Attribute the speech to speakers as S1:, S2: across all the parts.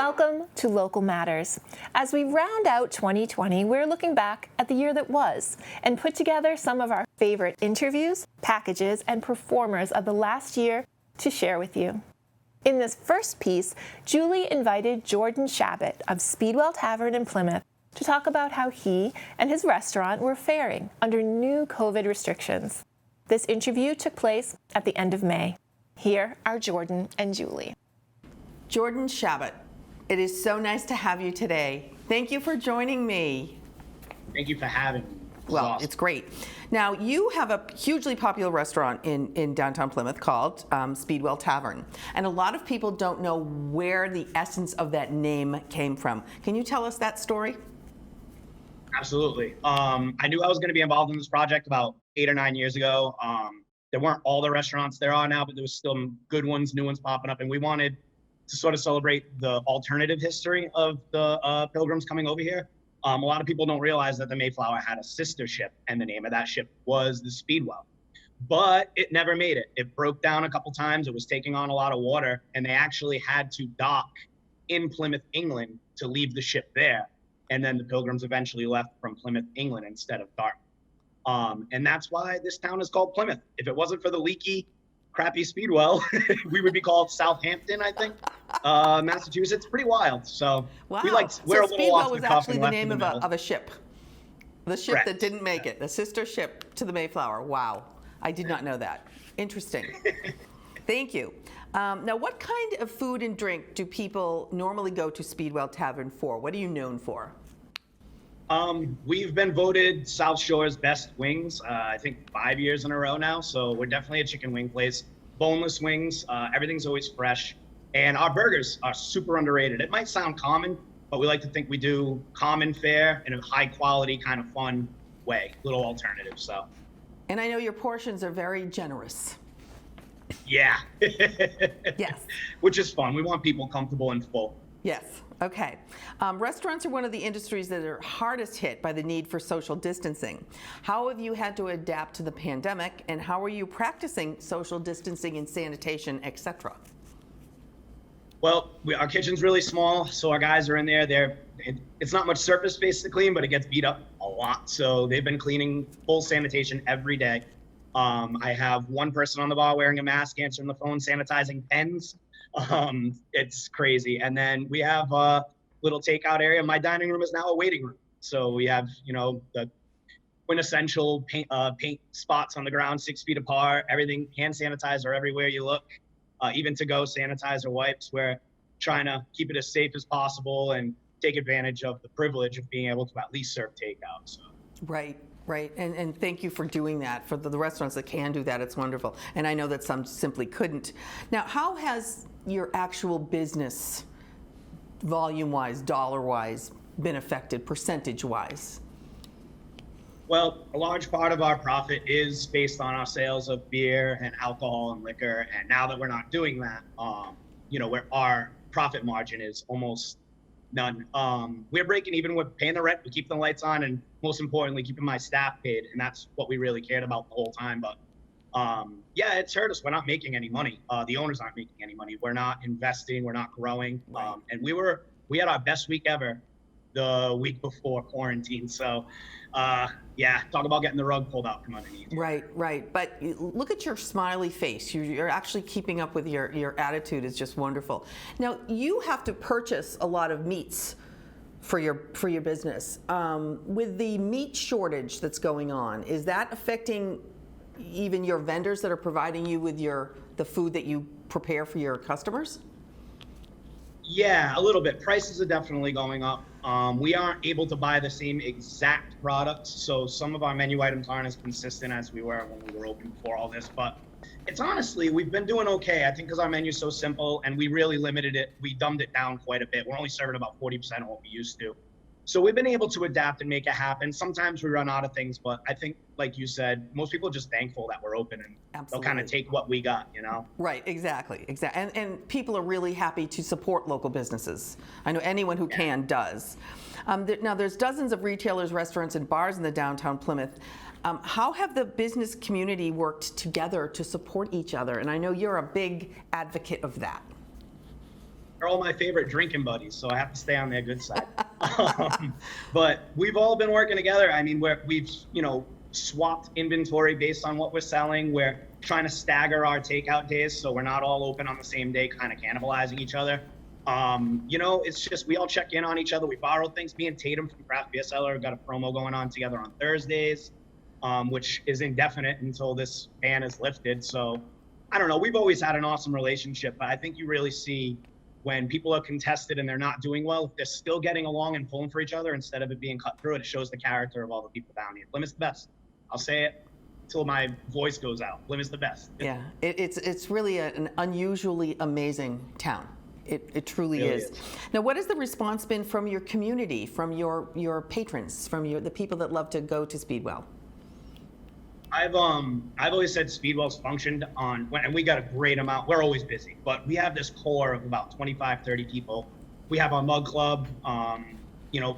S1: Welcome to Local Matters. As we round out 2020, we're looking back at the year that was and put together some of our favorite interviews, packages, and performers of the last year to share with you. In this first piece, Julie invited Jordan Chabot of Speedwell Tavern in Plymouth to talk about how he and his restaurant were faring under new COVID restrictions. This interview took place at the end of May. Here are Jordan and Julie.
S2: Jordan Chabot, it is so nice to have you today. Thank you for joining me.
S3: Thank you for having me.
S2: Well,
S3: awesome.
S2: It's great. Now, you have a hugely popular restaurant in downtown Plymouth called Speedwell Tavern. And a lot of people don't know where the essence of that name came from. Can you tell us that story?
S3: Absolutely. I knew I was going to be involved in this project about 8 or 9 years ago. There weren't all the restaurants there are now, but there was still good ones, new ones popping up. And we wanted to sort of celebrate the alternative history of the pilgrims coming over here. A lot of people don't realize that the Mayflower had a sister ship, and the name of that ship was the Speedwell. But it never made it. It broke down a couple times. It was taking on a lot of water, and they actually had to dock in Plymouth, England to leave the ship there. And then the pilgrims eventually left from Plymouth, England instead of Dartmouth. And that's why this town is called Plymouth. If it wasn't for the leaky, crappy Speedwell, we would be called Southampton, I think, Massachusetts. Pretty wild. So
S2: wow.
S3: We're
S2: so
S3: a little
S2: Speedwell
S3: off the
S2: was
S3: cuff
S2: actually
S3: and
S2: the
S3: left
S2: name
S3: in the
S2: of a ship. The ship
S3: Correct.
S2: that didn't make it, the sister ship to the Mayflower. Wow, I did not know that. Interesting. Thank you. Now, what kind of food and drink do people normally go to Speedwell Tavern for? What are you known for?
S3: We've been voted South Shore's best wings, I think 5 years in a row now. So we're definitely a chicken wing place. Boneless wings, everything's always fresh. And our burgers are super underrated. It might sound common, but we like to think we do common fare in a high quality, kind of fun way, little alternative, so.
S2: And I know your portions are very generous.
S3: Yeah.
S2: Yes.
S3: Which is fun. We want people comfortable and full.
S2: Yes. Okay. Restaurants are one of the industries that are hardest hit by the need for social distancing. How have you had to adapt to the pandemic, and how are you practicing social distancing and sanitation, etc.?
S3: Well, our kitchen's really small, so our guys are in there. It's not much surface space to clean, but it gets beat up a lot. So they've been cleaning full sanitation every day. I have one person on the bar wearing a mask, answering the phone, sanitizing pens. It's crazy. And then we have a little takeout area. My dining room is now a waiting room. So we have, the quintessential paint spots on the ground, 6 feet apart, everything, hand sanitizer everywhere you look, even to-go sanitizer wipes. We're trying to keep it as safe as possible and take advantage of the privilege of being able to at least serve takeout. So.
S2: Right. Right, and thank you for doing that. For the restaurants that can do that, it's wonderful. And I know that some simply couldn't. Now, how has your actual business, volume-wise, dollar-wise, been affected, percentage-wise?
S3: Well, a large part of our profit is based on our sales of beer and alcohol and liquor. And now that we're not doing that, where our profit margin is almost none. We're breaking even with paying the rent. We keep the lights on, and most importantly, keeping my staff paid. And that's what we really cared about the whole time. But yeah, it's hurt us. We're not making any money. The owners aren't making any money. We're not investing. We're not growing.
S2: Right.
S3: And we had our best week ever the week before quarantine. So yeah, talk about getting the rug pulled out from underneath.
S2: Right. But look at your smiley face. You're actually keeping up with your attitude is just wonderful. Now, you have to purchase a lot of meats for your business. With the meat shortage that's going on, is that affecting even your vendors that are providing you with the food that you prepare for your customers?
S3: Yeah, a little bit. Prices are definitely going up. We aren't able to buy the same exact products, so some of our menu items aren't as consistent as we were when we were open before all this, but it's honestly, we've been doing okay. I think because our menu's so simple and we really limited it, we dumbed it down quite a bit. We're only serving about 40% of what we used to. So we've been able to adapt and make it happen. Sometimes we run out of things, but I think, like you said, most people are just thankful that we're open, and
S2: Absolutely.
S3: They'll kind of take what we got,
S2: Right, exactly. And people are really happy to support local businesses. I know anyone who can does. Now, there's dozens of retailers, restaurants, and bars in the downtown Plymouth. How have the business community worked together to support each other? And I know you're a big advocate of that.
S3: they're all my favorite drinking buddies, so I have to stay on their good side. But we've all been working together. I mean, we've swapped inventory based on what we're selling. We're trying to stagger our takeout days so we're not all open on the same day, kind of cannibalizing each other. It's just we all check in on each other. We borrow things. Me and Tatum from Craft Beer Cellar got a promo going on together on Thursdays, which is indefinite until this ban is lifted. So I don't know. We've always had an awesome relationship, but I think you really see when people are contested and they're not doing well, if they're still getting along and pulling for each other instead of it being cut through, it shows the character of all the people down here. Plymouth's the best. I'll say it until my voice goes out. Plymouth's the best.
S2: Yeah, it's really an unusually amazing town. It truly
S3: Really
S2: is.
S3: is.
S2: Now, what has the response been from your community, from your patrons, from the people that love to go to Speedwell?
S3: I've always said Speedwell's functioned and we got a great amount. We're always busy, but we have this core of about 25, 30 people. We have our mug club,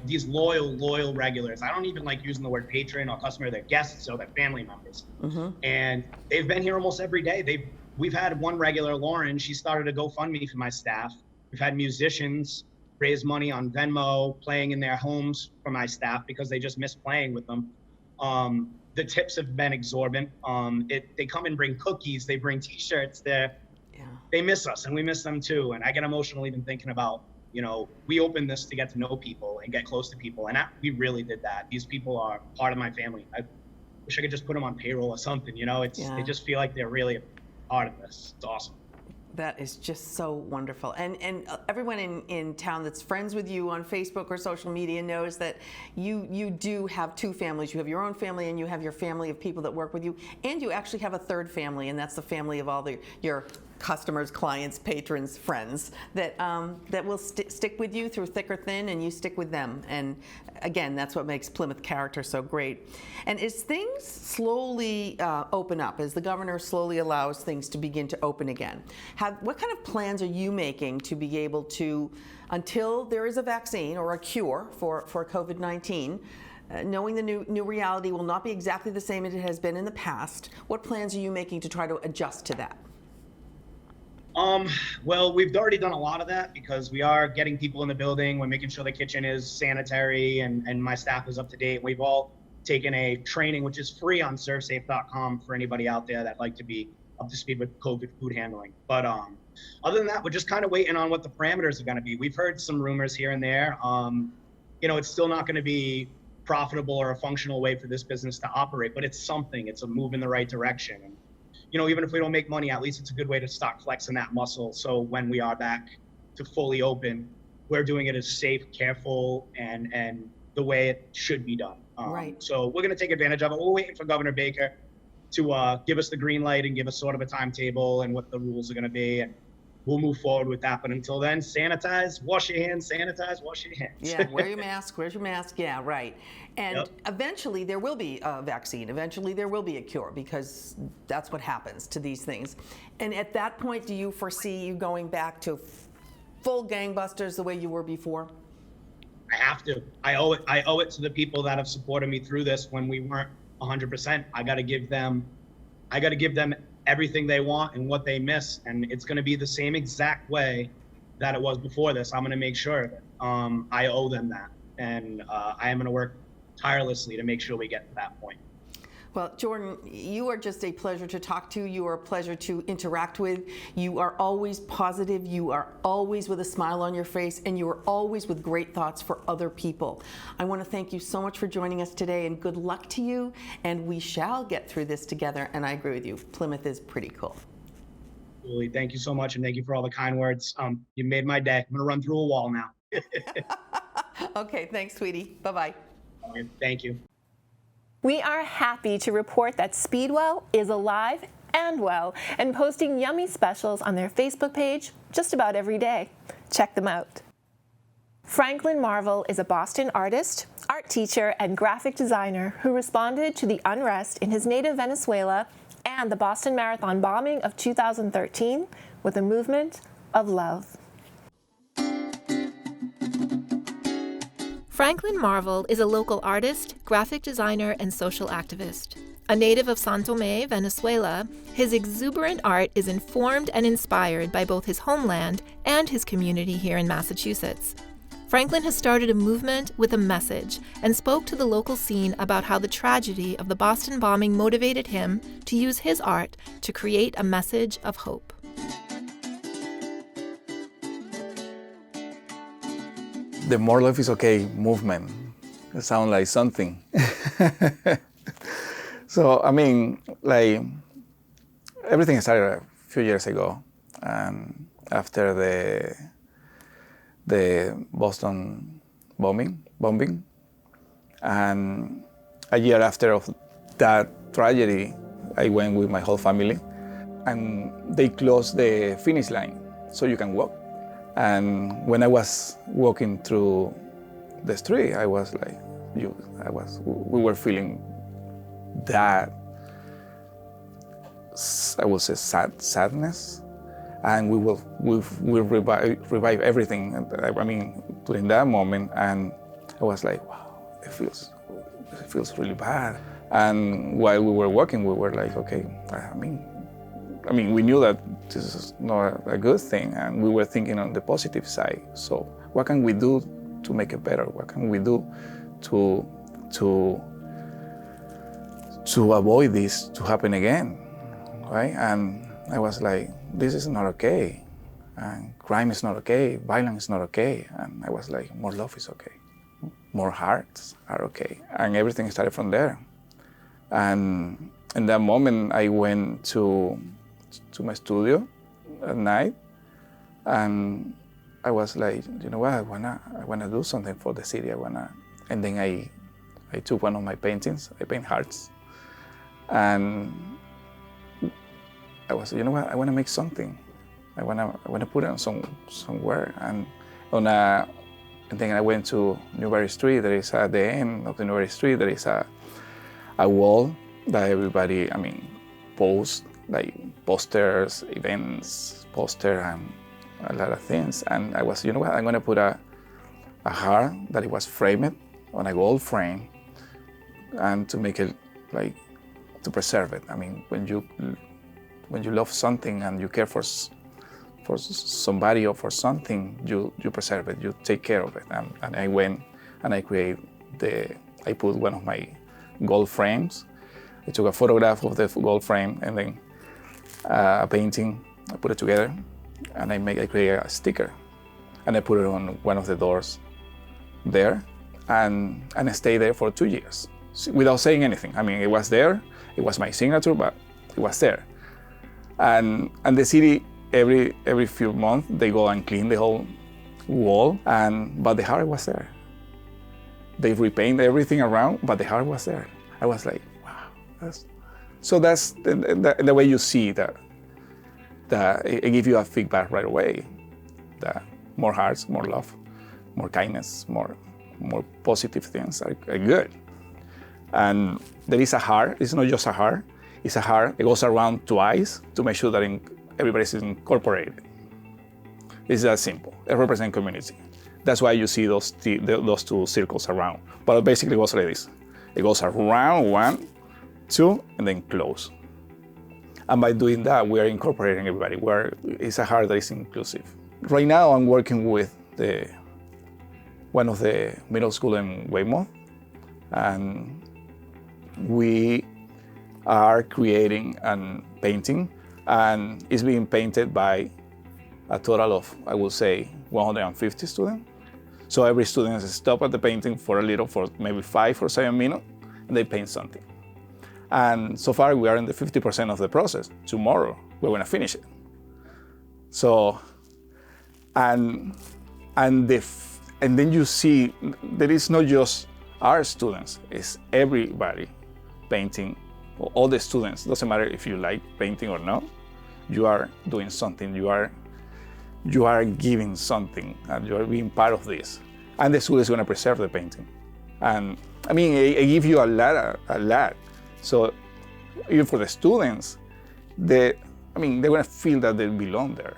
S3: these loyal regulars. I don't even like using the word patron or customer. They're guests or they're family members. Mm-hmm. And they've been here almost every day. We've had one regular, Lauren, she started a GoFundMe for my staff. We've had musicians raise money on Venmo, playing in their homes for my staff because they just miss playing with them. The tips have been exorbitant. They come and bring cookies, they bring t-shirts, they miss us and we miss them too. And I get emotional even thinking about, we opened this to get to know people and get close to people. And we really did that. These people are part of my family. I wish I could just put them on payroll or something, They just feel like they're really a part of this. It's awesome.
S2: That is just so wonderful. And everyone in town that's friends with you on Facebook or social media knows that you do have two families. You have your own family and you have your family of people that work with you. And you actually have a third family, and that's the family of all your customers, clients, patrons, friends that will stick with you through thick or thin, and you stick with them. And again, that's what makes Plymouth character so great. And as things slowly open up, as the governor slowly allows things to begin to open again, what kind of plans are you making to be able to, until there is a vaccine or a cure for COVID-19, knowing the new reality will not be exactly the same as it has been in the past, what plans are you making to try to adjust to that?
S3: Well, we've already done a lot of that because we are getting people in the building. We're making sure the kitchen is sanitary and my staff is up to date. We've all taken a training, which is free on servesafe.com for anybody out there that like to be up to speed with COVID food handling. But other than that, we're just kind of waiting on what the parameters are going to be. We've heard some rumors here and there. It's still not going to be profitable or a functional way for this business to operate, but it's something. It's a move in the right direction. And, even if we don't make money, at least it's a good way to start flexing that muscle. So when we are back to fully open, we're doing it as safe, careful, and the way it should be done.
S2: Right.
S3: So we're going to take advantage of it. We're waiting for Governor Baker to give us the green light and give us sort of a timetable and what the rules are going to be. And we'll move forward with that. But until then, sanitize, wash your hands, sanitize, wash your hands.
S2: Yeah, wear your mask, where's your mask? Yeah, right. And eventually there will be a vaccine. Eventually there will be a cure, because that's what happens to these things. And at that point, do you foresee you going back to full gangbusters the way you were before?
S3: I have to. I owe it to the people that have supported me through this when we weren't 100%. I got to give them everything they want and what they miss, and it's going to be the same exact way that it was before this. I'm going to make sure that I owe them that, and I am going to work tirelessly to make sure we get to that point.
S2: Well, Jordan, you are just a pleasure to talk to. You are a pleasure to interact with. You are always positive. You are always with a smile on your face, and you are always with great thoughts for other people. I want to thank you so much for joining us today, and good luck to you. And we shall get through this together. And I agree with you. Plymouth is pretty cool.
S3: Julie, thank you so much, and thank you for all the kind words. You made my day. I'm going to run through a wall now.
S2: Okay, thanks, sweetie. Bye-bye.
S3: Thank you.
S1: We are happy to report that Speedwell is alive and well and posting yummy specials on their Facebook page just about every day. Check them out. Franklin Marval is a Boston artist, art teacher, and graphic designer who responded to the unrest in his native Venezuela and the Boston Marathon bombing of 2013 with a movement of love. Franklin Marval is a local artist, graphic designer, and social activist. A native of São Tomé, Venezuela, his exuberant art is informed and inspired by both his homeland and his community here in Massachusetts. Franklin has started a movement with a message and spoke to the local scene about how the tragedy of the Boston bombing motivated him to use his art to create a message of hope.
S4: The More Life is Okay movement. It sounds like something. So, I mean, like, everything started a few years ago. And after the Boston bombing. And a year after of that tragedy, I went with my whole family. And they closed the finish line so you can walk. And when I was walking through the street, I was like, we were feeling that, I would say, sadness, and we will revive everything. I mean, during that moment, and I was like, wow, it feels really bad. And while we were walking, we were like, okay, I mean, we knew that this is not a good thing, and we were thinking on the positive side. So what can we do to make it better? What can we do to avoid this to happen again, right? And I was like, this is not okay, and crime is not okay, violence is not okay. And I was like, more love is okay, more hearts are okay. And everything started from there. And in that moment, I went to my studio at night, and I was like, you know what, I wanna do something for the city. And then I took one of my paintings. I paint hearts, and I was, you know what, I wanna make something. I wanna put it on somewhere. And then I went to Newbury Street. There is at the end of the Newbury Street, there is a wall that everybody, I mean, posts, like posters, events, and a lot of things. And I was, you know what, I'm gonna put a heart that it was framed on a gold frame, and to make it, like, to preserve it. I mean, when you love something and you care for somebody or for something, you preserve it, you take care of it. And I went and I put one of my gold frames. I took a photograph of the gold frame, and then a painting. I put it together, and I created a sticker, and I put it on one of the doors there, and I stayed there for 2 years without saying anything. I mean, it was there. It was my signature, but it was there. And the city, every few months, they go and clean the whole wall, but the heart was there. They repaint everything around, but the heart was there. I was like, wow. That's the way you see that it gives you a feedback right away. That more hearts, more love, more kindness, more positive things are good. And there is a heart. It's not just a heart. It's a heart. It goes around twice to make sure that everybody is incorporated. It's that simple. It represents community. That's why you see those two circles around. But it basically goes like this. It goes around 1, 2, and then close. And by doing that, we are incorporating everybody. It's a heart that is inclusive. Right now, I'm working with one of the middle school in Weymouth, and we are creating a painting, and it's being painted by a total of, I would say, 150 students. So every student stops at the painting for maybe 5 or 7 minutes, and they paint something. And so far, we are in the 50% of the process. Tomorrow, we're going to finish it. So, and then you see that it's not just our students, it's everybody painting. All the students, doesn't matter if you like painting or not, you are doing something, you are giving something, and you are being part of this. And the school is going to preserve the painting. And I mean, it gives you a lot. So even for the students, they're going to feel that they belong there.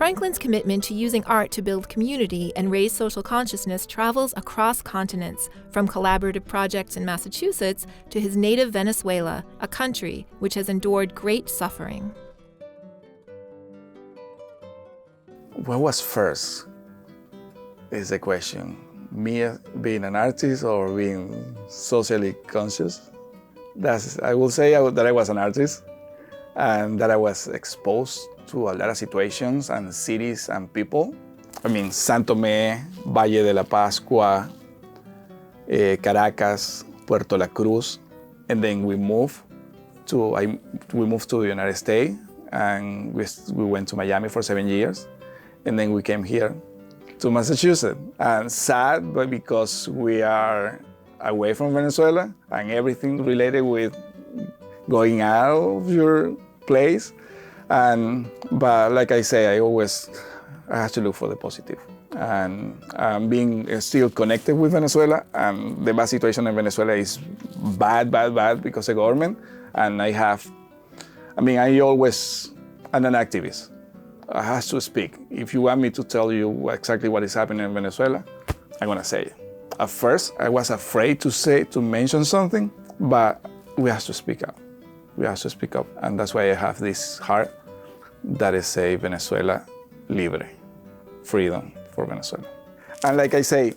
S1: Franklin's commitment to using art to build community and raise social consciousness travels across continents, from collaborative projects in Massachusetts to his native Venezuela, a country which has endured great suffering.
S4: What was first is the question. Me being an artist or being socially conscious? I will say that I was an artist and that I was exposed to a lot of situations and cities and people. I mean, San Tomé, Valle de la Pascua, Caracas, Puerto La Cruz, and then we moved to the United States, and we went to Miami for 7 years, and then we came here to Massachusetts. And sad, but because we are away from Venezuela and everything related with going out of your place. But like I say, I have to look for the positive. And being still connected with Venezuela, and the bad situation in Venezuela is bad because of the government. And I'm an activist. I have to speak. If you want me to tell you exactly what is happening in Venezuela, I'm gonna say it. At first, I was afraid to mention something, but we have to speak up. We have to speak up, and that's why I have this heart that is say Venezuela libre, freedom for Venezuela. And like I say,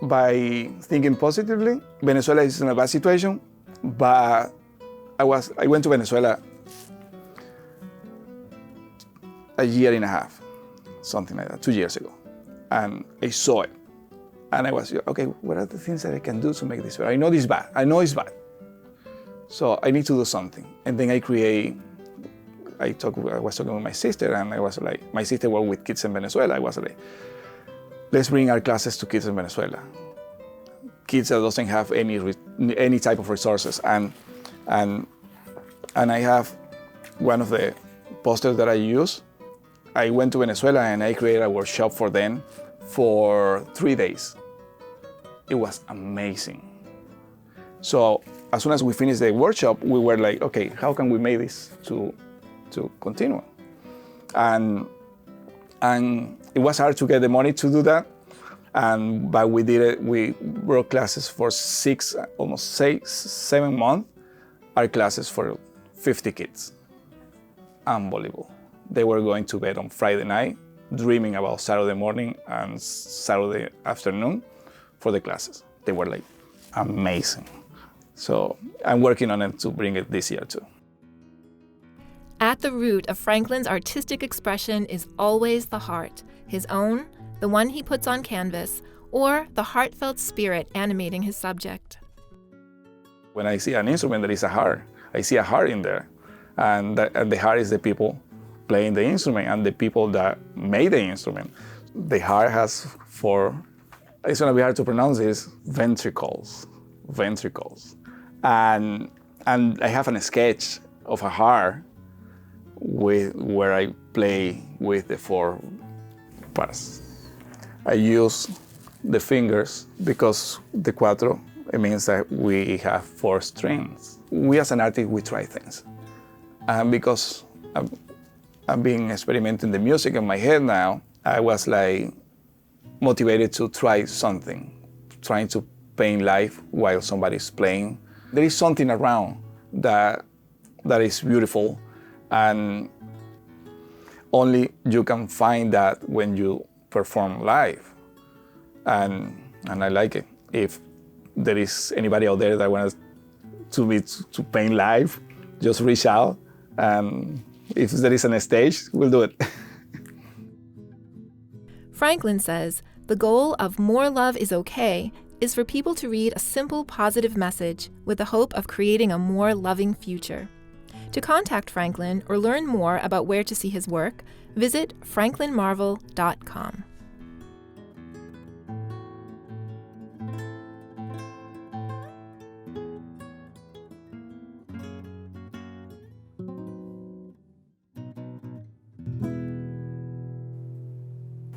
S4: by thinking positively, Venezuela is in a bad situation, but I went to Venezuela a year and a half, something like that, 2 years ago, and I saw it, and I was, okay, what are the things that I can do to make this better? I know it's bad, so I need to do something. And then I was talking with my sister, and I was like, my sister worked with kids in Venezuela. I was like, let's bring our classes to kids in Venezuela. Kids that doesn't have any type of resources. And I have one of the posters that I use. I went to Venezuela and I created a workshop for them for 3 days. It was amazing. So as soon as we finished the workshop, we were like, okay, how can we make this to continue? And it was hard to get the money to do that. But we did it. We brought classes for 7 months. Our classes for 50 kids. Unbelievable. They were going to bed on Friday night, dreaming about Saturday morning and Saturday afternoon for the classes. They were like amazing. So I'm working on it to bring it this year too.
S1: At the root of Franklin's artistic expression is always the heart, his own, the one he puts on canvas, or the heartfelt spirit animating his subject.
S4: When I see an instrument that is a heart, I see a heart in there. And the heart is the people playing the instrument and the people that made the instrument. The heart has it's gonna be hard to pronounce this, ventricles. And I have a sketch of a heart where I play with the 4 parts. I use the fingers because the cuatro, it means that we have 4 strings. We as an artist, we try things. And because I've been experimenting the music in my head now, I was like motivated to try something, trying to paint life while somebody's playing. There is something around that is beautiful, and only you can find that when you perform live. And I like it. If there is anybody out there that wants to paint live, just reach out. If there is a stage, we'll do it.
S1: Franklin says the goal of More Love is Okay is for people to read a simple, positive message with the hope of creating a more loving future. To contact Franklin or learn more about where to see his work, visit franklinmarval.com.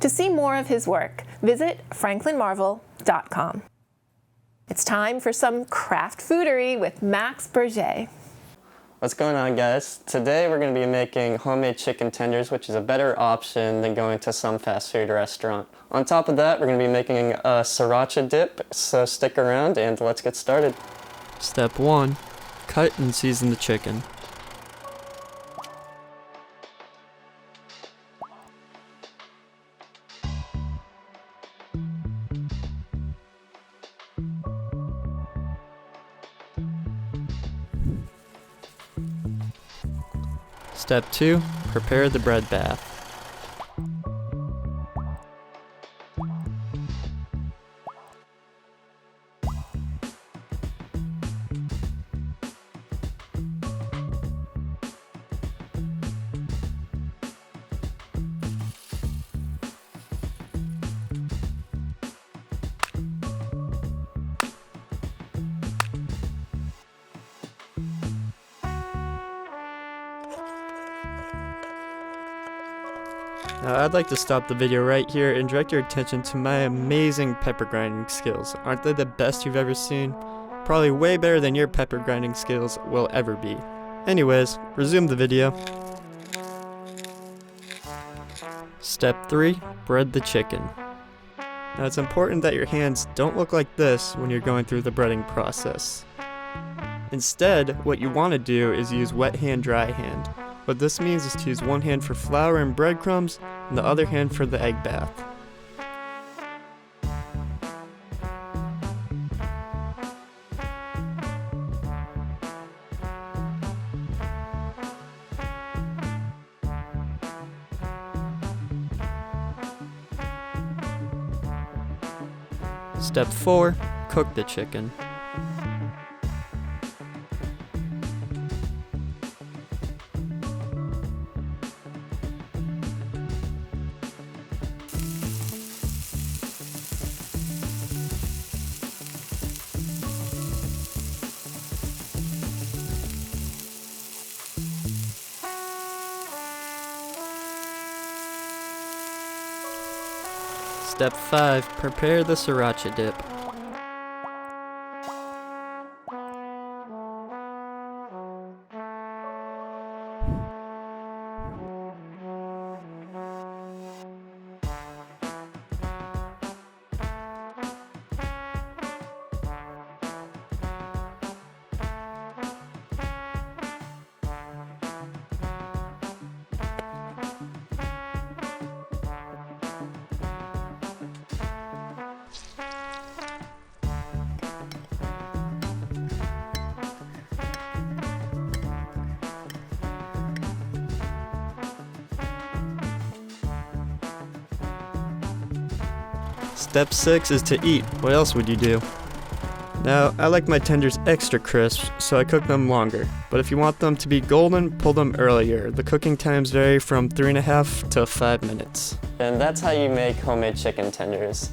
S1: To see more of his work, visit franklinmarval.com. It's time for some craft foodery with Max Berger.
S5: What's going on, guys? Today we're going to be making homemade chicken tenders, which is a better option than going to some fast food restaurant. On top of that, we're going to be making a sriracha dip, so stick around and let's get started.
S6: Step 1. Cut and season the chicken. Step 2. Prepare the bread bath. Now, I'd like to stop the video right here and direct your attention to my amazing pepper grinding skills. Aren't they the best you've ever seen? Probably way better than your pepper grinding skills will ever be. Anyways, resume the video. Step 3. Bread the chicken. Now, it's important that your hands don't look like this when you're going through the breading process. Instead, what you want to do is use wet hand, dry hand. What this means is to use one hand for flour and breadcrumbs, and the other hand for the egg bath. Step 4. Cook the chicken. Step 5. Prepare the sriracha dip. Step 6 is to eat. What else would you do? Now, I like my tenders extra crisp, so I cook them longer. But if you want them to be golden, pull them earlier. The cooking times vary from 3.5 to 5 minutes.
S5: And that's how you make homemade chicken tenders.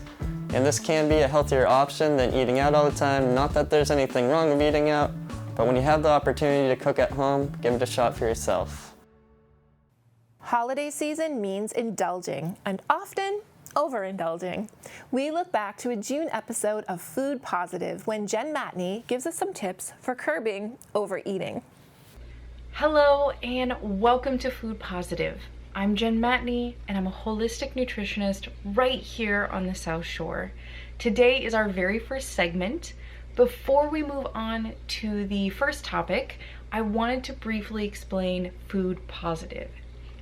S5: And this can be a healthier option than eating out all the time. Not that there's anything wrong with eating out, but when you have the opportunity to cook at home, give it a shot for yourself.
S1: Holiday season means indulging, and often overindulging. We look back to a June episode of Food Positive when Jen Matney gives us some tips for curbing overeating.
S7: Hello and welcome to Food Positive. I'm Jen Matney and I'm a holistic nutritionist right here on the South Shore. Today is our very first segment. Before we move on to the first topic, I wanted to briefly explain Food Positive.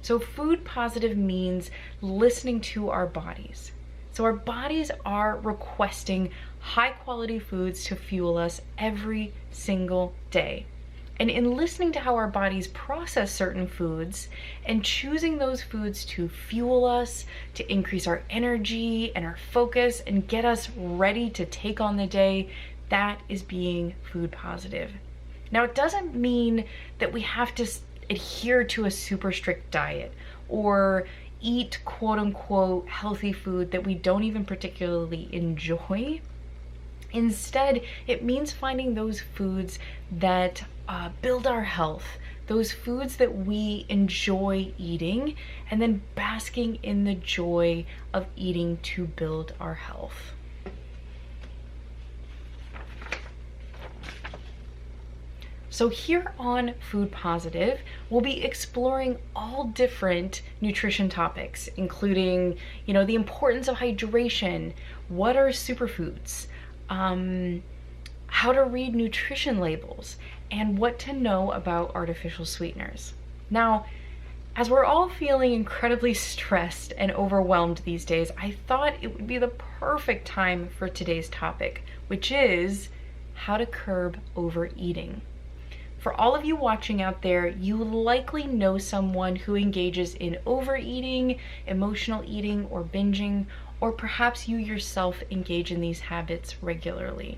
S7: So food positive means listening to our bodies. So our bodies are requesting high quality foods to fuel us every single day. And in listening to how our bodies process certain foods and choosing those foods to fuel us, to increase our energy and our focus and get us ready to take on the day, that is being food positive. Now, it doesn't mean that we have to adhere to a super strict diet or eat quote unquote healthy food that we don't even particularly enjoy. Instead, it means finding those foods that build our health, those foods that we enjoy eating, and then basking in the joy of eating to build our health. So here on Food Positive, we'll be exploring all different nutrition topics, including, the importance of hydration, what are superfoods, how to read nutrition labels, and what to know about artificial sweeteners. Now, as we're all feeling incredibly stressed and overwhelmed these days, I thought it would be the perfect time for today's topic, which is how to curb overeating. For all of you watching out there, you likely know someone who engages in overeating, emotional eating, or binging, or perhaps you yourself engage in these habits regularly.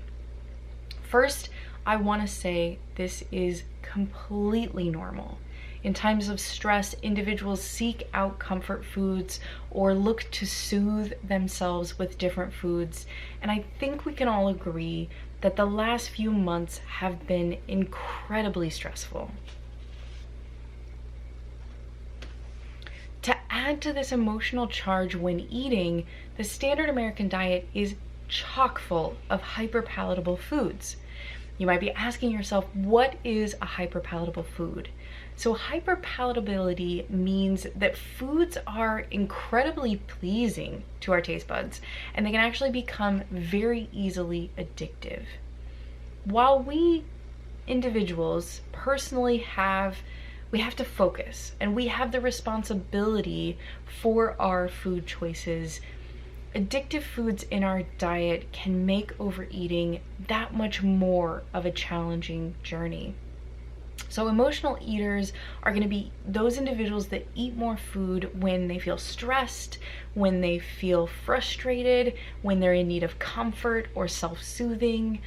S7: First, I want to say this is completely normal. In times of stress, individuals seek out comfort foods or look to soothe themselves with different foods, and I think we can all agree that the last few months have been incredibly stressful. To add to this emotional charge when eating, the standard American diet is chock full of hyperpalatable foods. You might be asking yourself, what is a hyperpalatable food? So hyperpalatability means that foods are incredibly pleasing to our taste buds, and they can actually become very easily addictive. While we individuals personally have to focus, and we have the responsibility for our food choices, addictive foods in our diet can make overeating that much more of a challenging journey. So emotional eaters are going to be those individuals that eat more food when they feel stressed, when they feel frustrated, when they're in need of comfort or self-soothing.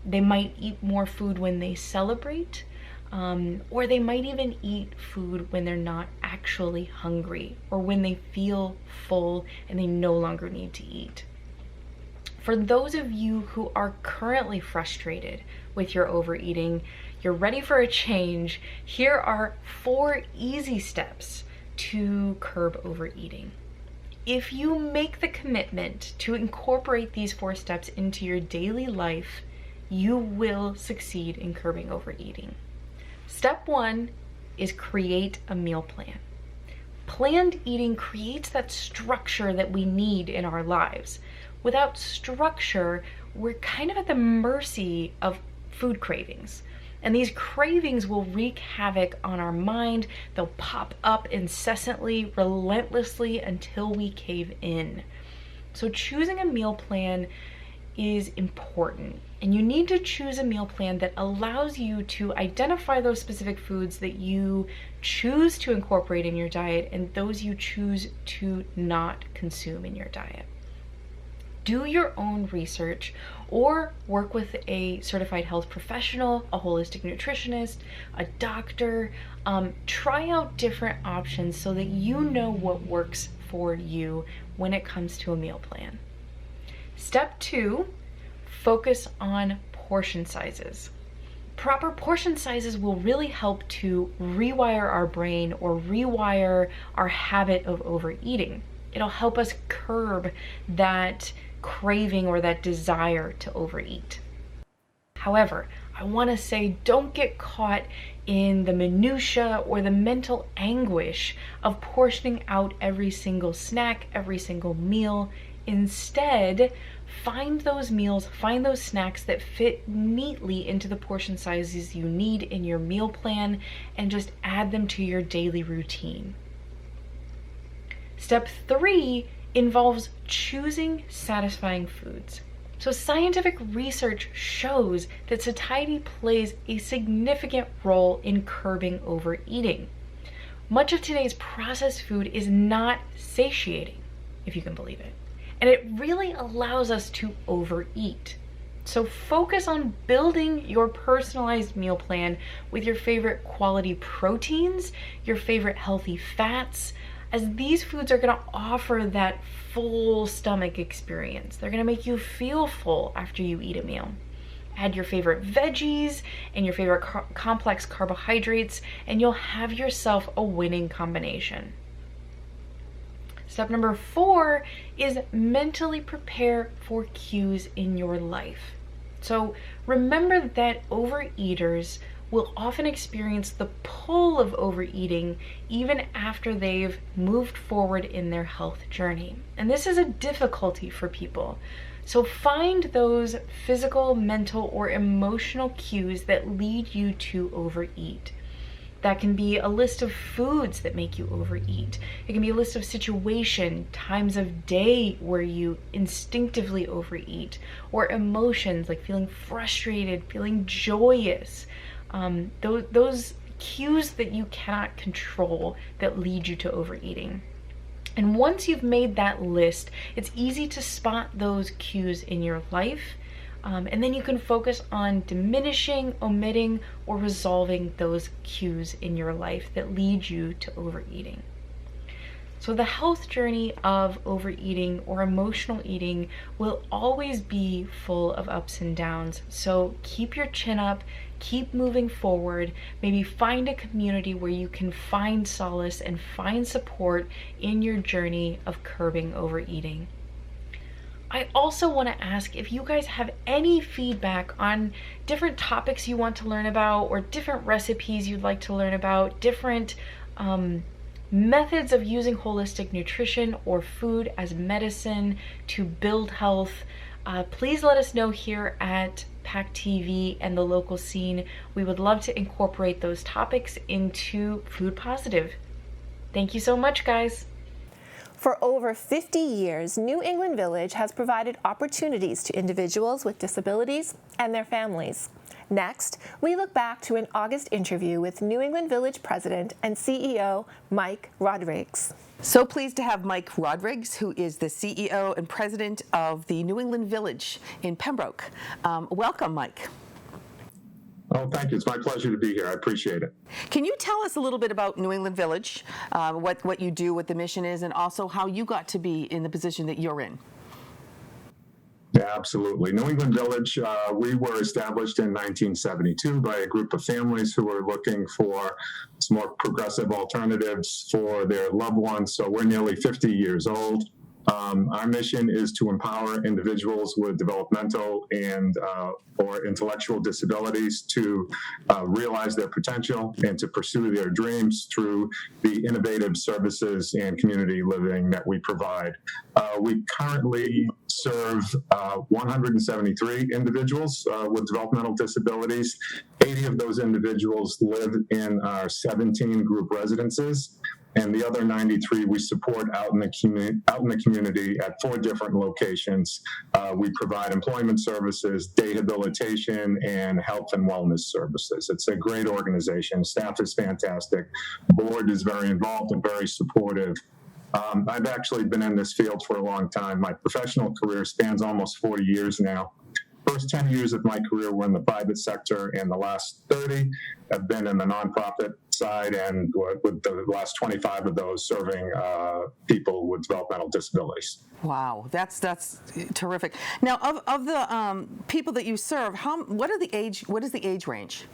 S7: They might eat more food when they celebrate, or they might even eat food when they're not actually hungry, or when they feel full and they no longer need to eat. For those of you who are currently frustrated with your overeating, you're ready for a change, here are 4 easy steps to curb overeating. If you make the commitment to incorporate these 4 steps into your daily life, you will succeed in curbing overeating. Step 1 is create a meal plan. Planned eating creates that structure that we need in our lives. Without structure, we're kind of at the mercy of food cravings. And these cravings will wreak havoc on our mind. They'll pop up incessantly, relentlessly, until we cave in. So choosing a meal plan is important. And you need to choose a meal plan that allows you to identify those specific foods that you choose to incorporate in your diet and those you choose to not consume in your diet. Do your own research or work with a certified health professional, a holistic nutritionist, a doctor. Try out different options so that you know what works for you when it comes to a meal plan. Step 2, focus on portion sizes. Proper portion sizes will really help to rewire our brain or rewire our habit of overeating. It'll help us curb that craving or that desire to overeat. However, I want to say don't get caught in the minutia or the mental anguish of portioning out every single snack, every single meal. Instead, find those meals, find those snacks that fit neatly into the portion sizes you need in your meal plan and just add them to your daily routine. Step 3 involves choosing satisfying foods. So scientific research shows that satiety plays a significant role in curbing overeating. Much of today's processed food is not satiating, if you can believe it. And it really allows us to overeat. So focus on building your personalized meal plan with your favorite quality proteins, your favorite healthy fats, as these foods are going to offer that full stomach experience. They're going to make you feel full after you eat a meal. Add your favorite veggies and your favorite complex carbohydrates, and you'll have yourself a winning combination. Step number 4 is mentally prepare for cues in your life. So remember that overeaters will often experience the pull of overeating even after they've moved forward in their health journey. And this is a difficulty for people. So find those physical, mental, or emotional cues that lead you to overeat. That can be a list of foods that make you overeat. It can be a list of situation, times of day where you instinctively overeat, or emotions like feeling frustrated, feeling joyous. Those cues that you cannot control that lead you to overeating. And once you've made that list, it's easy to spot those cues in your life, and then you can focus on diminishing, omitting, or resolving those cues in your life that lead you to overeating. So the health journey of overeating or emotional eating will always be full of ups and downs. So keep your chin up, keep moving forward, maybe find a community where you can find solace and find support in your journey of curbing overeating. I also want to ask if you guys have any feedback on different topics you want to learn about, or different recipes you'd like to learn about, different methods of using holistic nutrition or food as medicine to build health. Please let us know here at PAC TV and the local scene. We would love to incorporate those topics into Food Positive. Thank you so much, guys.
S1: For over 50 years, New England Village has provided opportunities to individuals with disabilities and their families. Next, we look back to an August interview with New England Village President and CEO Mike Rodrigues.
S2: So pleased to have Mike Rodrigues, who is the CEO and President of the New England Village in Pembroke. Welcome, Mike.
S8: Oh, thank you. It's my pleasure to be here. I appreciate it.
S2: Can you tell us a little bit about New England Village, what you do, what the mission is, and also how you got to be in the position that you're in?
S8: Yeah, absolutely. New England Village, we were established in 1972 by a group of families who were looking for some more progressive alternatives for their loved ones. So we're nearly 50 years old. Our mission is to empower individuals with developmental and or intellectual disabilities to realize their potential and to pursue their dreams through the innovative services and community living that we provide. We currently serve 173 individuals with developmental disabilities. 80 of those individuals live in our 17 group residences. And the other 93 we support out in the community at 4 different locations. We provide employment services, day habilitation, and health and wellness services. It's a great organization. Staff is fantastic. Board is very involved and very supportive. I've actually been in this field for a long time. My professional career spans almost 40 years now. First 10 years of my career were in the private sector, and the last 30 have been in the nonprofit side, and with the last 25 of those serving people with developmental disabilities.
S2: Wow, that's terrific. Now, of the people that you serve, what is the age range?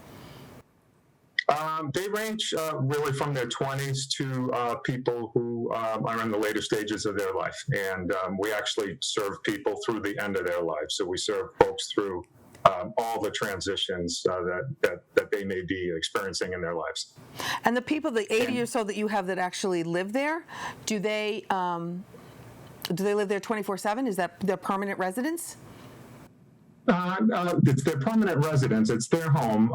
S8: They range really from their 20s to people who are in the later stages of their life. And we actually serve people through the end of their lives. So we serve folks through all the transitions that they may be experiencing in their lives.
S2: And the people, the 80 or so that you have that actually live there, do they live there 24/7? Is that their permanent residence?
S8: It's their permanent residence. It's their home.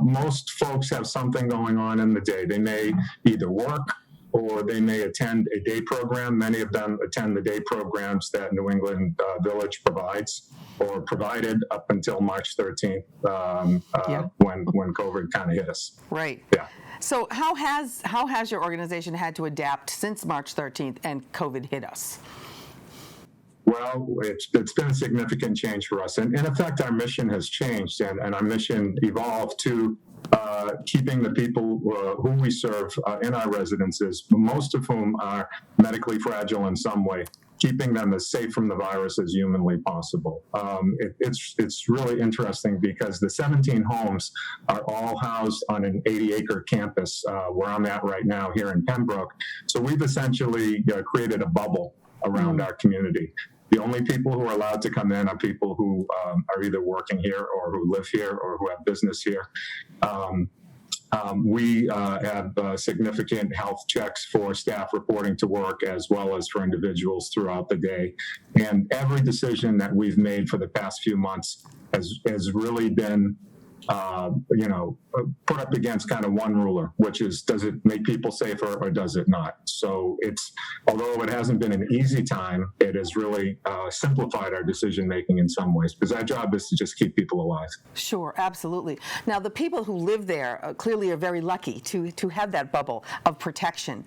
S8: Most folks have something going on in the day. They may either work or they may attend a day program. Many of them attend the day programs that New England Village provides or provided up until March 13th when COVID kind of hit us.
S2: Right.
S8: Yeah.
S2: So how has your organization had to adapt since March 13th and COVID hit us?
S8: Well, it's been a significant change for us. And in effect, our mission has changed, and our mission evolved to keeping the people who we serve in our residences, most of whom are medically fragile in some way, keeping them as safe from the virus as humanly possible. It's really interesting because the 17 homes are all housed on an 80-acre campus where I'm at right now here in Pembroke. So we've essentially created a bubble around our community. The only people who are allowed to come in are people who are either working here or who live here or who have business here. We have significant health checks for staff reporting to work as well as for individuals throughout the day. And every decision that we've made for the past few months has really been put up against kind of one ruler, which is, does it make people safer or does it not? So although it hasn't been an easy time, it has really simplified our decision making in some ways, because our job is to just keep people alive.
S2: Sure, absolutely. Now, the people who live there clearly are very lucky to have that bubble of protection.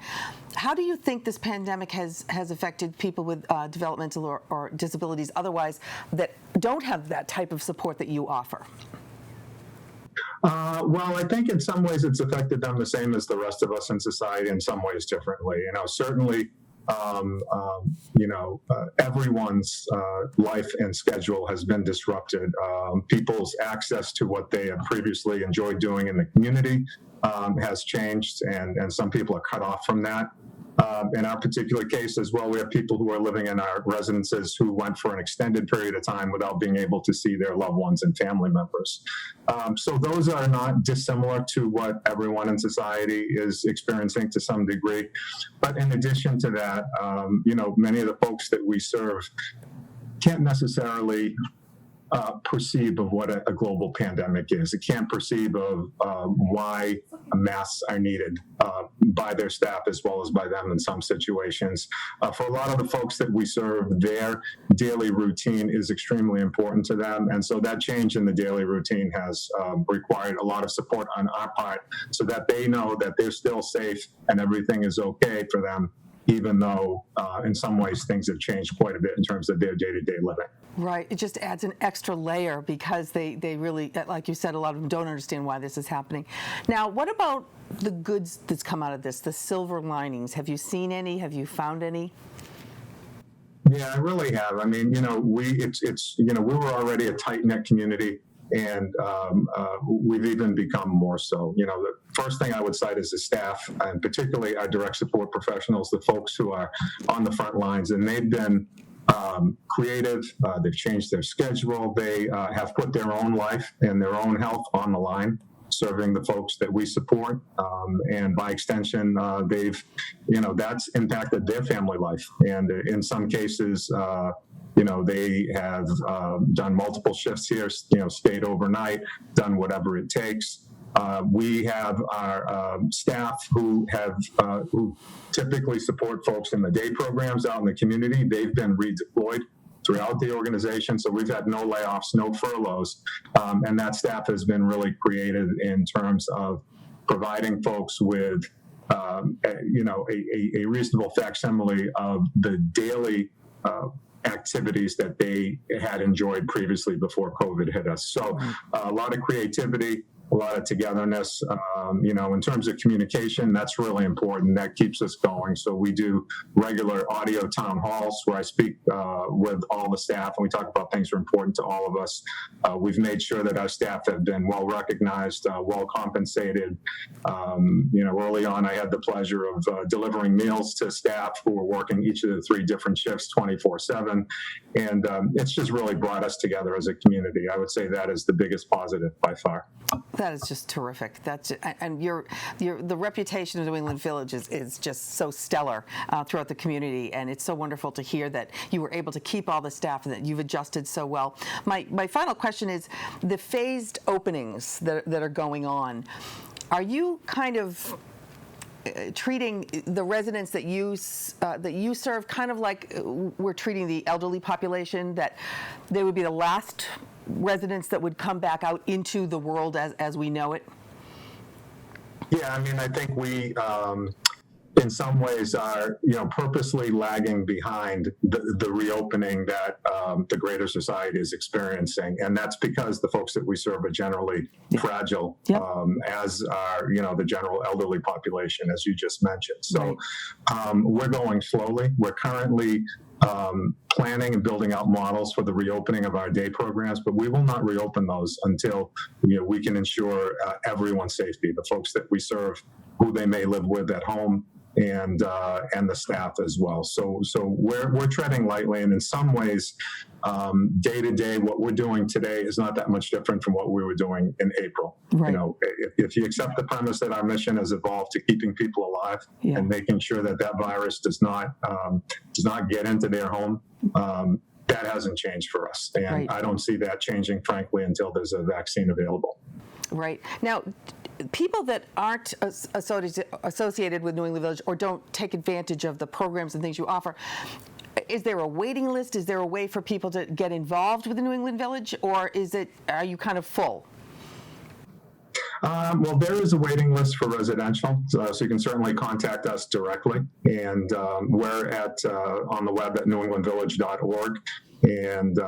S2: How do you think this pandemic has affected people with developmental or disabilities otherwise that don't have that type of support that you offer?
S8: Well, I think in some ways it's affected them the same as the rest of us in society, in some ways differently. Certainly, everyone's life and schedule has been disrupted. People's access to what they have previously enjoyed doing in the community has changed, and some people are cut off from that. In our particular case as well, we have people who are living in our residences who went for an extended period of time without being able to see their loved ones and family members. So those are not dissimilar to what everyone in society is experiencing to some degree. But in addition to that, many of the folks that we serve can't necessarily perceive of what a global pandemic is. It can't perceive of why masks are needed by their staff as well as by them in some situations. For a lot of the folks that we serve, their daily routine is extremely important to them. And so that change in the daily routine has required a lot of support on our part so that they know that they're still safe and everything is okay for them, even though in some ways things have changed quite a bit in terms of their day-to-day living.
S2: Right. It just adds an extra layer because they really, like you said, a lot of them don't understand why this is happening. Now, what about the goods that's come out of this, the silver linings? Have you seen any? Have you found any?
S8: Yeah, I really have. I mean, we were already a tight-knit community, and we've even become more so. The first thing I would cite is the staff, and particularly our direct support professionals, the folks who are on the front lines, and they've been creative. They've changed their schedule. They have put their own life and their own health on the line, serving the folks that we support. And by extension, that's impacted their family life. And in some cases, they have done multiple shifts here, stayed overnight, done whatever it takes. We have our staff who typically support folks in the day programs out in the community. They've been redeployed throughout the organization, so we've had no layoffs, no furloughs, and that staff has been really creative in terms of providing folks with a reasonable facsimile of the daily activities that they had enjoyed previously before COVID hit us. So a lot of creativity, a lot of togetherness. In terms of communication, that's really important. That keeps us going. So we do regular audio town halls where I speak with all the staff and we talk about things that are important to all of us. We've made sure that our staff have been well recognized, well compensated. Early on, I had the pleasure of delivering meals to staff who were working each of the 3 different shifts 24/7. And it's just really brought us together as a community. I would say that is the biggest positive by far.
S2: That is just terrific. And the reputation of New England Village is just so stellar throughout the community, and it's so wonderful to hear that you were able to keep all the staff and that you've adjusted so well. My final question is the phased openings that are going on. Are you kind of treating the residents that you serve kind of like we're treating the elderly population, that they would be the last residents that would come back out into the world as we know it?
S8: Yeah, I mean, I think we, in some ways, are purposely lagging behind the reopening that the greater society is experiencing, and that's because the folks that we serve are generally fragile, as are the general elderly population, as you just mentioned. So we're going slowly. We're currently planning and building out models for the reopening of our day programs, but we will not reopen those until we can ensure everyone's safety. The folks that we serve, who they may live with at home, and the staff as well. So we're treading lightly, and in some ways, day to day, what we're doing today is not that much different from what we were doing in April.
S2: Right.
S8: You know, if you accept the premise that our mission has evolved to keeping people alive and making sure that that virus does not get into their home, that hasn't changed for us, and I don't see that changing, frankly, until there's a vaccine available.
S2: Right. Now, people that aren't associated with New England Village or don't take advantage of the programs and things you offer, is there a waiting list? Is there a way for people to get involved with the New England Village, or are you kind of full?
S8: Well, there is a waiting list for residential, so you can certainly contact us directly. And we're on the web at newenglandvillage.org, and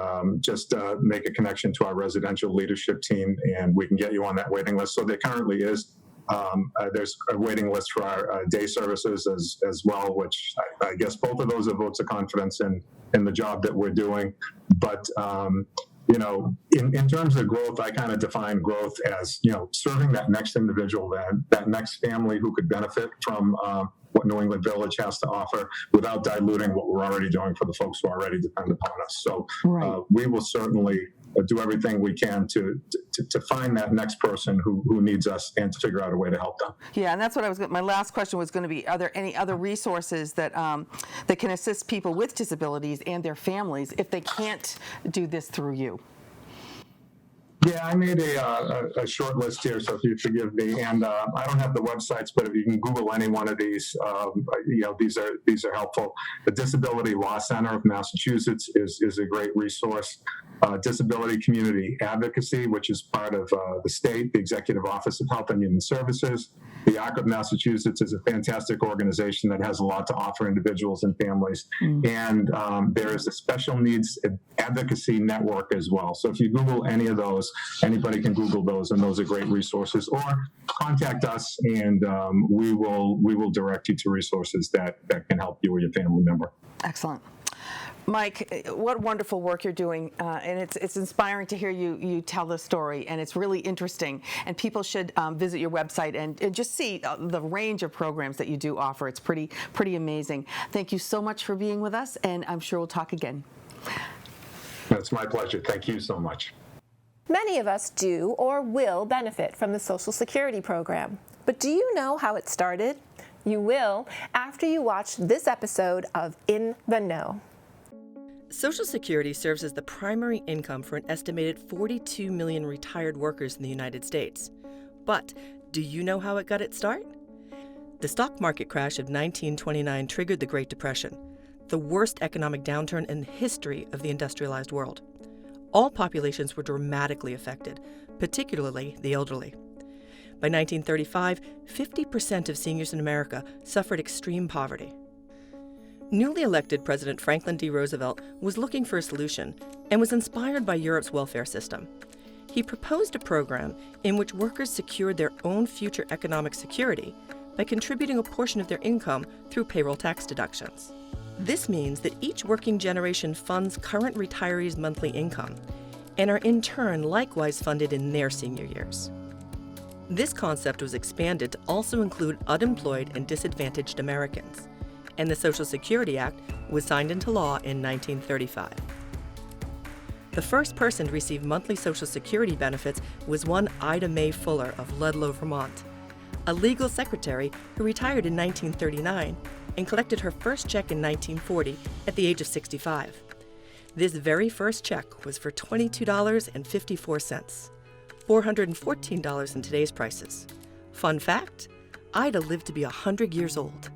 S8: just make a connection to our residential leadership team, and we can get you on that waiting list. So there currently is. There's a waiting list for our day services as well, which I guess both of those are votes of confidence in the job that we're doing. But you know, in terms of growth, I kind of define growth as, you know, serving that next individual, that next family who could benefit from what New England Village has to offer without diluting what we're already doing for the folks who already depend upon us. So we will certainly do everything we can to find that next person who needs us and to figure out a way to help them.
S2: Yeah, and that's what my last question was going to be. Are there any other resources that can assist people with disabilities and their families if they can't do this through you?
S8: Yeah, I made a short list here, so if you forgive me. And I don't have the websites, but if you can Google any one of these, you know, these are helpful. The Disability Law Center of Massachusetts is a great resource. Disability Community Advocacy, which is part of the state, the Executive Office of Health and Human Services. The ARC of Massachusetts is a fantastic organization that has a lot to offer individuals and families. And there is a Special Needs Advocacy Network as well. So if you Google any of those, anybody can Google those, and those are great resources. Or contact us, and we will direct you to resources that can help you or your family member.
S2: Excellent. Mike, what wonderful work you're doing, and it's inspiring to hear you tell the story, and it's really interesting. And people should visit your website and just see the range of programs that you do offer. It's pretty amazing. Thank you so much for being with us, and I'm sure we'll talk again.
S8: It's my pleasure. Thank you so much.
S1: Many of us do or will benefit from the Social Security program. But do you know how it started? You will after you watch this episode of In the Know.
S9: Social Security serves as the primary income for an estimated 42 million retired workers in the United States. But do you know how it got its start? The stock market crash of 1929 triggered the Great Depression, the worst economic downturn in the history of the industrialized world. All populations were dramatically affected, particularly the elderly. By 1935, 50% of seniors in America suffered extreme poverty. Newly elected President Franklin D. Roosevelt was looking for a solution and was inspired by Europe's welfare system. He proposed a program in which workers secured their own future economic security by contributing a portion of their income through payroll tax deductions. This means that each working generation funds current retirees' monthly income and are in turn likewise funded in their senior years. This concept was expanded to also include unemployed and disadvantaged Americans, and the Social Security Act was signed into law in 1935. The first person to receive monthly Social Security benefits was one Ida Mae Fuller of Ludlow, Vermont, a legal secretary who retired in 1939 and collected her first check in 1940 at the age of 65. This very first check was for $22.54, $414 in today's prices. Fun fact, Ida lived to be 100 years old.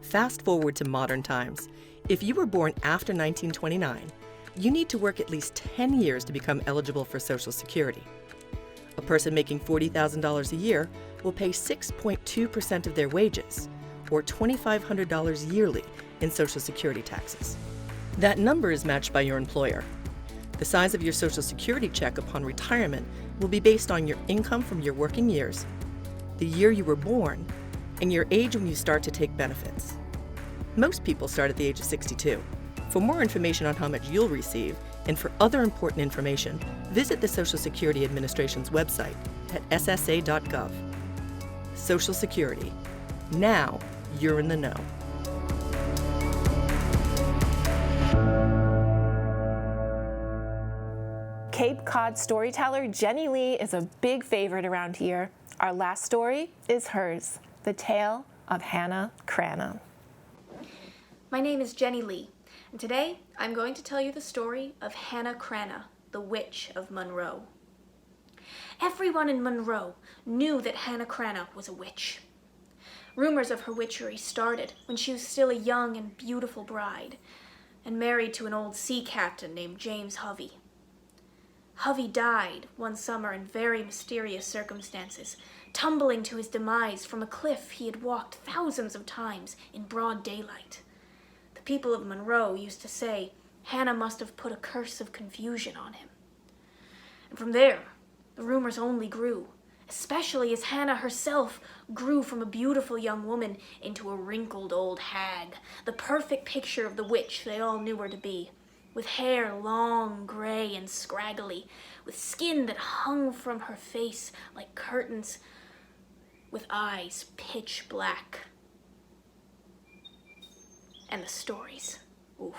S9: Fast forward to modern times. If you were born after 1929, you need to work at least 10 years to become eligible for Social Security. A person making $40,000 a year will pay 6.2% of their wages, or $2,500 yearly in Social Security taxes. That number is matched by your employer. The size of your Social Security check upon retirement will be based on your income from your working years, the year you were born, and your age when you start to take benefits. Most people start at the age of 62. For more information on how much you'll receive, and for other important information, visit the Social Security Administration's website at ssa.gov. Social Security. Now, you're in the know.
S1: Cape Cod storyteller Jenny Lee is a big favorite around here. Our last story is hers, the tale of Hannah Crana.
S10: My name is Jenny Lee, and today I'm going to tell you the story of Hannah Crana, the Witch of Monroe. Everyone in Monroe knew that Hannah Crana was a witch. Rumors of her witchery started when she was still a young and beautiful bride, and married to an old sea captain named James Hovey. Hovey died one summer in very mysterious circumstances, tumbling to his demise from a cliff he had walked thousands of times in broad daylight. The people of Monroe used to say Hannah must have put a curse of confusion on him. And from there, the rumors only grew, especially as Hannah herself grew from a beautiful young woman into a wrinkled old hag, the perfect picture of the witch they all knew her to be, with hair long, gray, and scraggly, with skin that hung from her face like curtains, with eyes pitch black. And the stories. Ooh.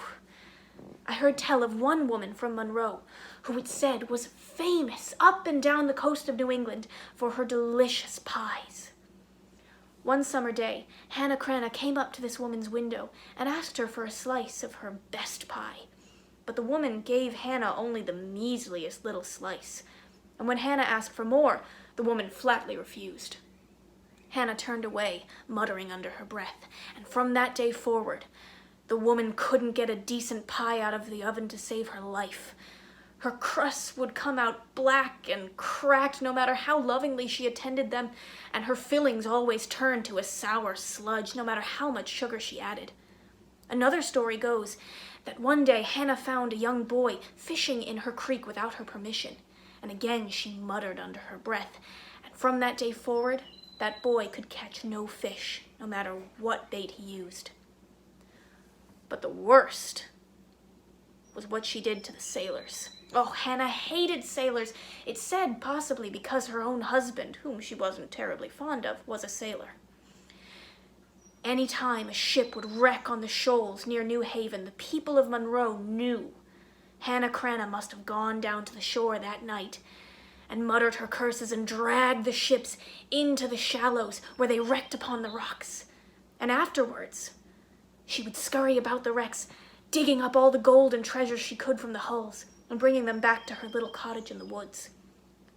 S10: I heard tell of one woman from Monroe who it said was famous up and down the coast of New England for her delicious pies. One summer day, Hannah Crana came up to this woman's window and asked her for a slice of her best pie. But the woman gave Hannah only the measliest little slice, and when Hannah asked for more, the woman flatly refused. Hannah turned away, muttering under her breath, and from that day forward, the woman couldn't get a decent pie out of the oven to save her life. Her crusts would come out black and cracked no matter how lovingly she attended them, and her fillings always turned to a sour sludge no matter how much sugar she added. Another story goes that one day Hannah found a young boy fishing in her creek without her permission, and again she muttered under her breath, and from that day forward, that boy could catch no fish, no matter what bait he used. But the worst was what she did to the sailors. Oh, Hannah hated sailors. It's said possibly because her own husband, whom she wasn't terribly fond of, was a sailor. Any time a ship would wreck on the shoals near New Haven, the people of Monroe knew Hannah Crana must have gone down to the shore that night and muttered her curses and dragged the ships into the shallows where they wrecked upon the rocks. And afterwards, she would scurry about the wrecks, digging up all the gold and treasures she could from the hulls and bringing them back to her little cottage in the woods.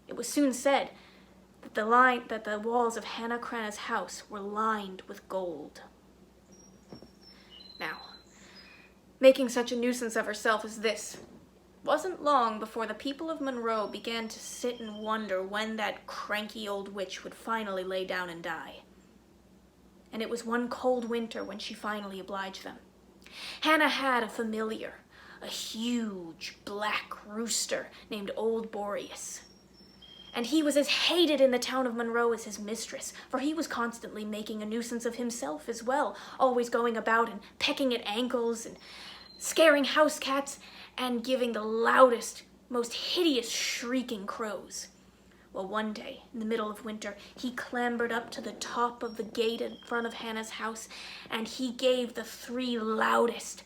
S10: It was soon said that the walls of Hannah Crana's house were lined with gold. Now, making such a nuisance of herself as this wasn't long before the people of Monroe began to sit and wonder when that cranky old witch would finally lay down and die. And it was one cold winter when she finally obliged them. Hannah had a familiar, a huge black rooster named Old Boreas. And he was as hated in the town of Monroe as his mistress, for he was constantly making a nuisance of himself as well, always going about and pecking at ankles and scaring house cats and giving the loudest, most hideous shrieking crows. Well, one day, in the middle of winter, he clambered up to the top of the gate in front of Hannah's house, and he gave the 3 loudest,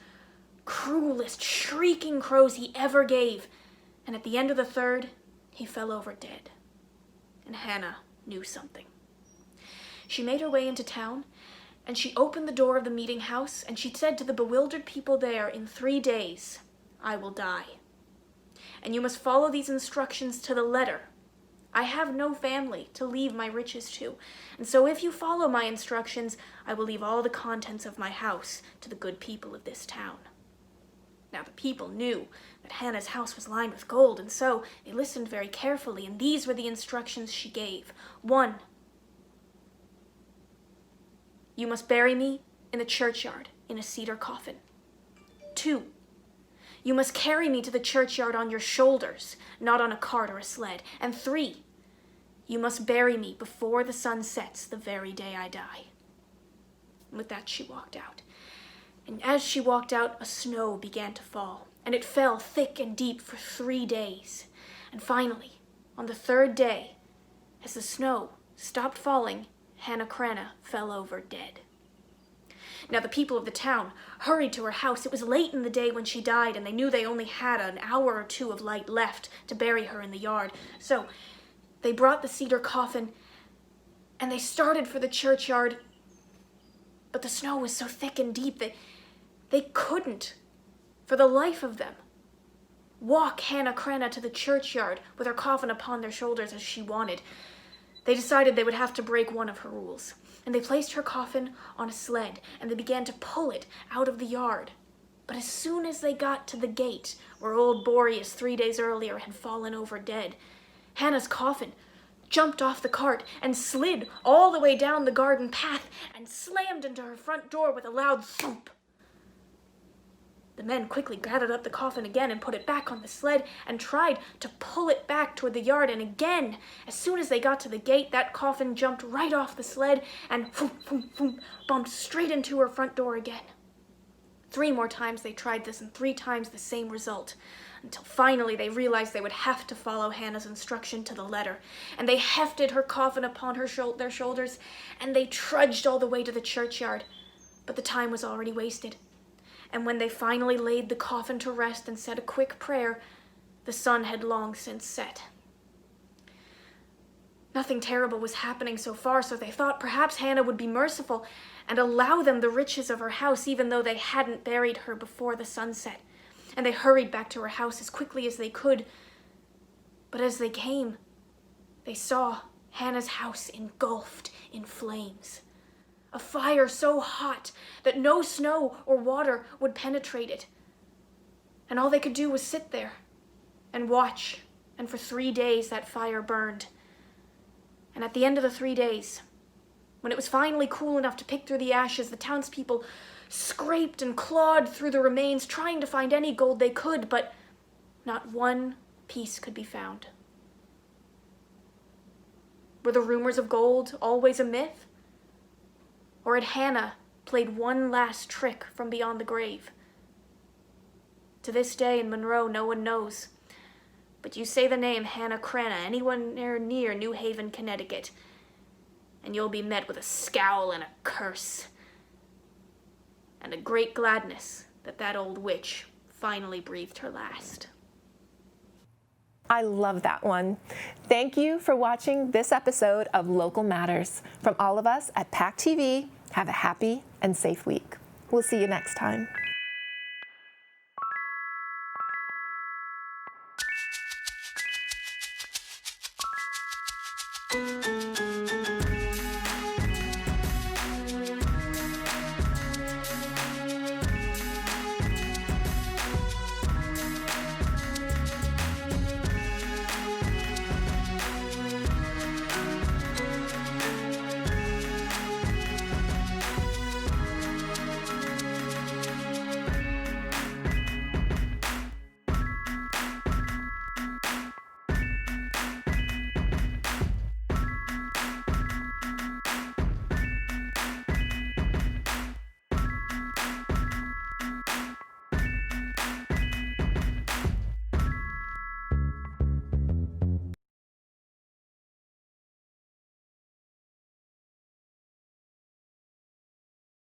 S10: cruelest, shrieking crows he ever gave. And at the end of the 3rd, he fell over dead. And Hannah knew something. She made her way into town, and she opened the door of the meeting house, and she said to the bewildered people there, "In 3 days, I will die. And you must follow these instructions to the letter. I have no family to leave my riches to, and so if you follow my instructions, I will leave all the contents of my house to the good people of this town." Now the people knew that Hannah's house was lined with gold, and so they listened very carefully, and these were the instructions she gave. 1, you must bury me in the churchyard in a cedar coffin. 2, you must carry me to the churchyard on your shoulders, not on a cart or a sled. And 3, you must bury me before the sun sets the very day I die. And with that she walked out. And as she walked out, a snow began to fall, and it fell thick and deep for 3 days. And finally, on the 3rd day, as the snow stopped falling, Hannah Crana fell over dead. Now the people of the town hurried to her house. It was late in the day when she died, and they knew they only had an hour or two of light left to bury her in the yard. So they brought the cedar coffin, and they started for the churchyard. But the snow was so thick and deep that they couldn't, for the life of them, walk Hannah Crana to the churchyard with her coffin upon their shoulders as she wanted. They decided they would have to break one of her rules, and they placed her coffin on a sled, and they began to pull it out of the yard. But as soon as they got to the gate, where old Boreas 3 days earlier had fallen over dead, Hannah's coffin jumped off the cart and slid all the way down the garden path and slammed into her front door with a loud thump. The men quickly gathered up the coffin again and put it back on the sled and tried to pull it back toward the yard. And again, as soon as they got to the gate, that coffin jumped right off the sled and bumped straight into her front door again. 3 more times they tried this, and 3 times the same result, until finally they realized they would have to follow Hannah's instruction to the letter. And they hefted her coffin upon their shoulders, and they trudged all the way to the churchyard. But the time was already wasted. And when they finally laid the coffin to rest and said a quick prayer, the sun had long since set. Nothing terrible was happening so far, so they thought perhaps Hannah would be merciful and allow them the riches of her house, even though they hadn't buried her before the sunset. And they hurried back to her house as quickly as they could. But as they came, they saw Hannah's house engulfed in flames. A fire so hot that no snow or water would penetrate it. And all they could do was sit there and watch, and for 3 days that fire burned. And at the end of the 3 days, when it was finally cool enough to pick through the ashes, the townspeople scraped and clawed through the remains, trying to find any gold they could, but not one piece could be found. Were the rumors of gold always a myth? Or had Hannah played one last trick from beyond the grave? To this day in Monroe, no one knows. But you say the name Hannah Crana anywhere near New Haven, Connecticut, and you'll be met with a scowl and a curse, and a great gladness that that old witch finally breathed her last.
S1: I love that one. Thank you for watching this episode of Local Matters. From all of us at PAC TV, have a happy and safe week. We'll see you next time.